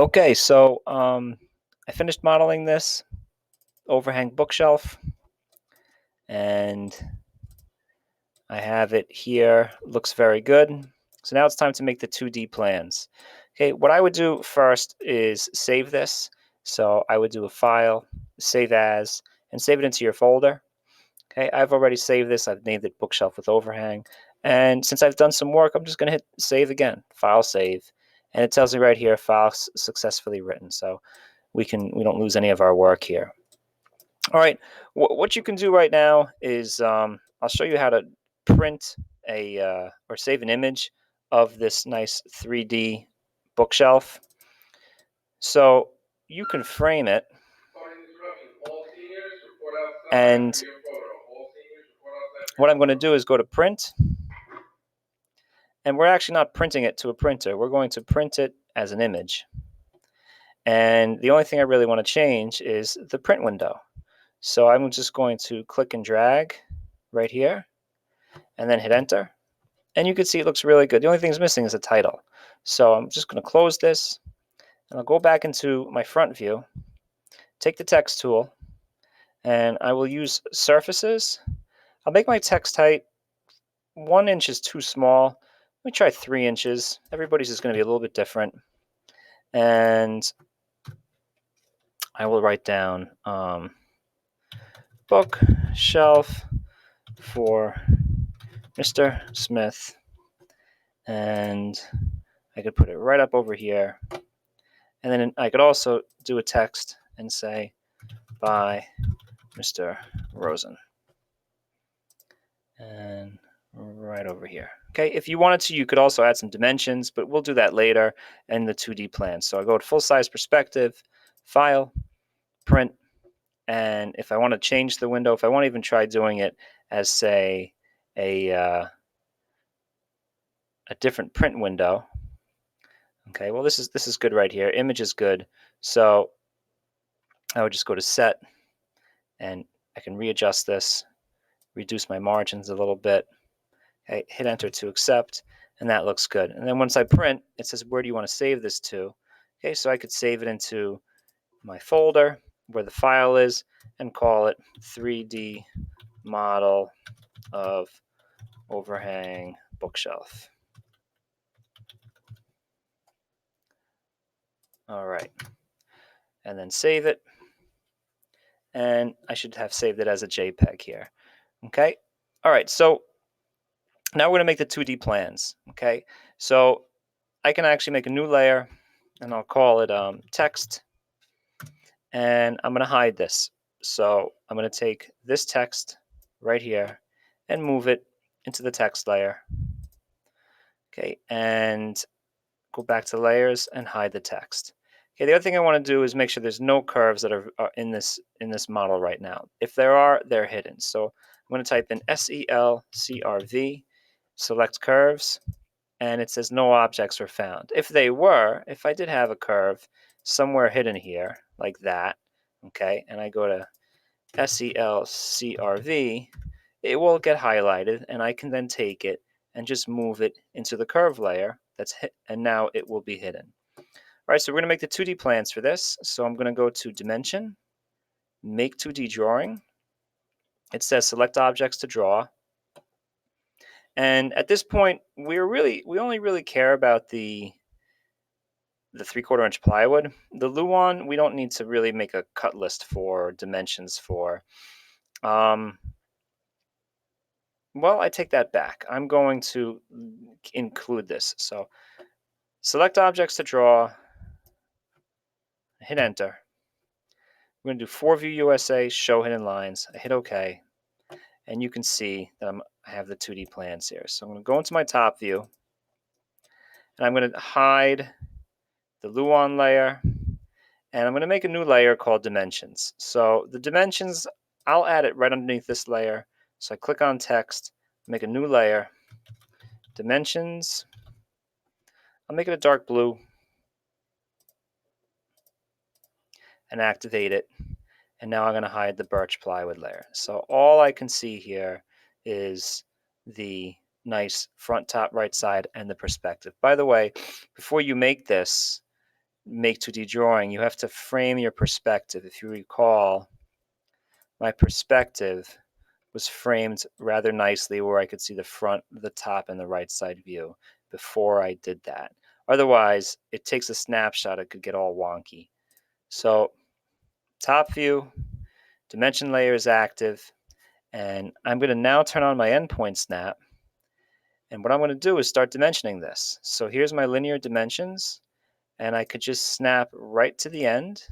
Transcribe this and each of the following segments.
Okay, so I finished modeling this overhang bookshelf, and I have it here. Looks very good. So now it's time to make the 2D plans. Okay, what I would do first is save this. So I would do a file, save as, and save it into your folder. Okay, I've already saved this. I've named it bookshelf with overhang. And since I've done some work, I'm just going to hit save again, file save. And it tells me right here, file successfully written. So we don't lose any of our work here. All right, what you can do right now is I'll show you how to print or save an image of this nice 3D bookshelf. So you can frame it, and what I'm going to do is go to print, and we're actually not printing it to a printer. We're going to print it as an image. And the only thing I really want to change is the print window. So I'm just going to click and drag right here and then hit enter. And you can see it looks really good. The only thing that's missing is a title. So I'm just going to close this and I'll go back into my front view, take the text tool, and I will use surfaces. I'll make my text height 1 inch is too small. Let me try 3 inches. Everybody's is going to be a little bit different. And I will write down bookshelf for Mr. Smith, and I could put it right up over here. And then I could also do a text and say, by Mr. Rosen. And right over here. Okay, if you wanted to, you could also add some dimensions, but we'll do that later in the 2D plan. So I go to full-size perspective, file, print, and if I want to change the window, if I want to even try doing it as, say, a different print window. Okay, well this is good right here. Image is good, so I would just go to set, and I can readjust this, reduce my margins a little bit. Okay, hit enter to accept, and that looks good. And then once I print, it says, where do you want to save this to? Okay, so I could save it into my folder where the file is and call it 3D model of overhang bookshelf. All right, and then save it. And I should have saved it as a JPEG here. Okay, all right, so now we're going to make the 2D plans. Okay, so I can actually make a new layer, and I'll call it text, and I'm going to hide this. So I'm going to take this text right here and move it into the text layer. Okay, and go back to layers and hide the text. Okay, the other thing I want to do is make sure there's no curves that are in this model right now. If there are, they're hidden. So I'm going to type in SELCRV, select curves, and it says no objects were found. If I did have a curve somewhere hidden here, like that, okay, and I go to SELCRV, it will get highlighted, and I can then take it and just move it into the curve layer that's hit, and now it will be hidden. All right, so we're going to make the 2D plans for this. So I'm going to go to Dimension, Make 2D Drawing. It says Select Objects to Draw. And at this point, we only really care about the 3/4 inch plywood. The Luan, we don't need to really make a cut list for dimensions for. Well, I take that back. I'm going to include this. So select objects to draw, hit enter. We're going to do 4View USA, show hidden lines. I hit OK. And you can see that I have the 2D plans here. So I'm going to go into my top view, and I'm going to hide the Luan layer, and I'm going to make a new layer called dimensions. So the dimensions, I'll add it right underneath this layer. So I click on text, make a new layer, dimensions. I'll make it a dark blue and activate it. And now I'm going to hide the birch plywood layer. So all I can see here is the nice front, top, right side, and the perspective. By the way, before you make this, make 2D drawing, you have to frame your perspective. If you recall, my perspective was framed rather nicely where I could see the front, the top, and the right side view before I did that. Otherwise, it takes a snapshot, it could get all wonky. So top view, dimension layer is active, and I'm going to now turn on my endpoint snap. And what I'm going to do is start dimensioning this. So here's my linear dimensions, and I could just snap right to the end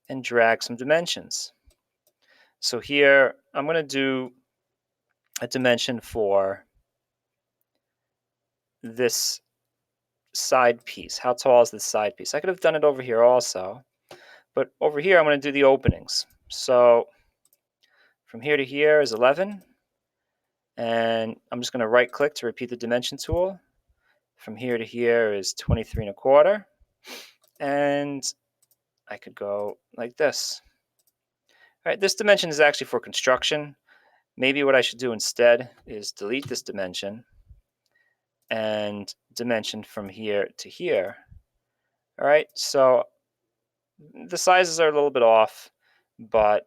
and drag some dimensions. So here, I'm going to do a dimension for this side piece. How tall is this side piece? I could have done it over here also, but over here, I'm going to do the openings. So from here to here is 11, and I'm just going to right click to repeat the dimension tool. From here to here is 23.25, and I could go like this. All right, this dimension is actually for construction. Maybe what I should do instead is delete this dimension and dimension from here to here. All right, so the sizes are a little bit off, but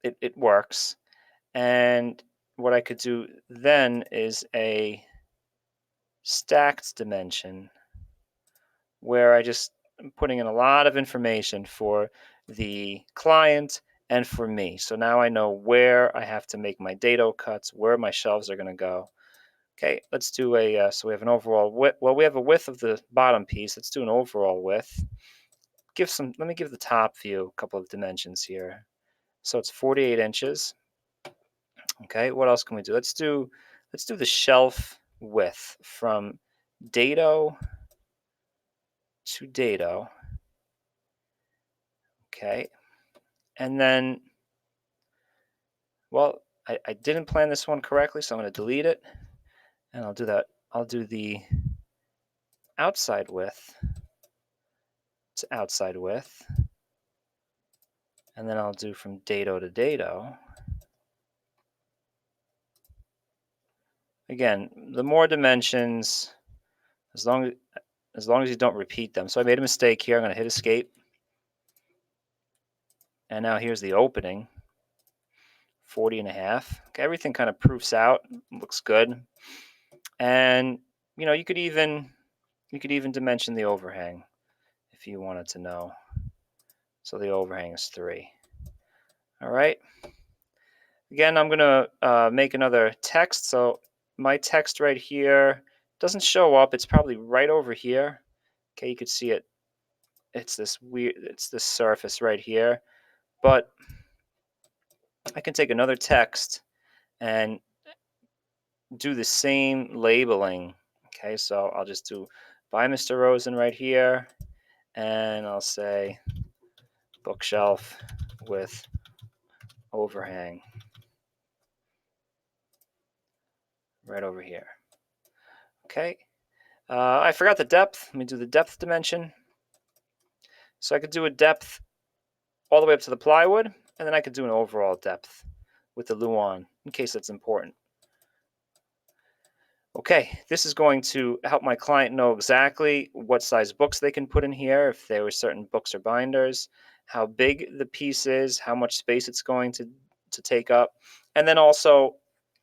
it works. And what I could do then is a stacked dimension where I just am putting in a lot of information for the client and for me. So now I know where I have to make my dado cuts, where my shelves are going to go. Okay, let's do a, so we have an overall width. Well, we have a width of the bottom piece. Let's do an overall width. Let me give the top view a couple of dimensions here. So it's 48 inches. Okay, what else can we do? Let's do the shelf width from dado to dado. Okay, and then, well, I didn't plan this one correctly, so I'm going to delete it, and I'll do that. I'll do the outside width to outside width, and then I'll do from dado to dado. Again, the more dimensions, as long as you don't repeat them. So I made a mistake here. I'm going to hit escape, and now here's the opening. 40.5. Okay, everything kind of proofs out, looks good. And you could even dimension the overhang if you wanted to know. So the overhang is 3. All right. Again, I'm going to make another text. So my text right here doesn't show up. It's probably right over here. Okay, you could see it. It's this surface right here. But I can take another text and do the same labeling. Okay, so I'll just do by Mr. Rosen right here, and I'll say bookshelf with overhang right over here. Okay, I forgot the depth. Let me do the depth dimension. So I could do a depth all the way up to the plywood, and then I could do an overall depth with the Luan in case that's important. Okay, this is going to help my client know exactly what size books they can put in here, if there were certain books or binders, how big the piece is, how much space it's going to take up, and then also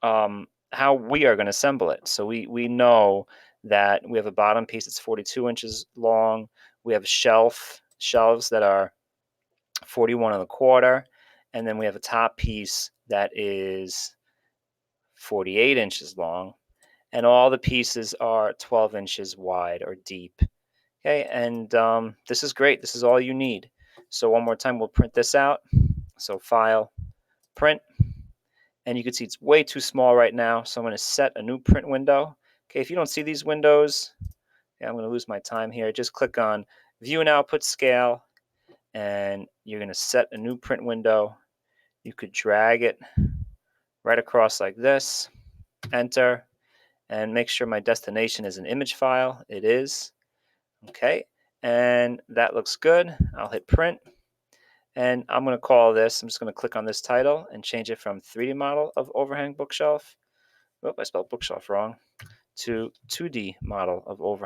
how we are going to assemble it. So we know that we have a bottom piece that's 42 inches long. We have shelves that are 41.25, and then we have a top piece that is 48 inches long. And all the pieces are 12 inches wide or deep. Okay, and this is great. This is all you need. So one more time, we'll print this out. So File, Print, and you can see it's way too small right now. So I'm going to set a new print window. Okay, if you don't see these windows, I'm going to lose my time here. Just click on View and Output Scale, and you're going to set a new print window. You could drag it right across like this, Enter, and make sure my destination is an image file. It is. Okay, and that looks good. I'll hit print, and I'm going to call this, I'm just going to click on this title and change it from 3D model of overhang bookshelf. Oh, I spelled bookshelf wrong, to 2D model of overhang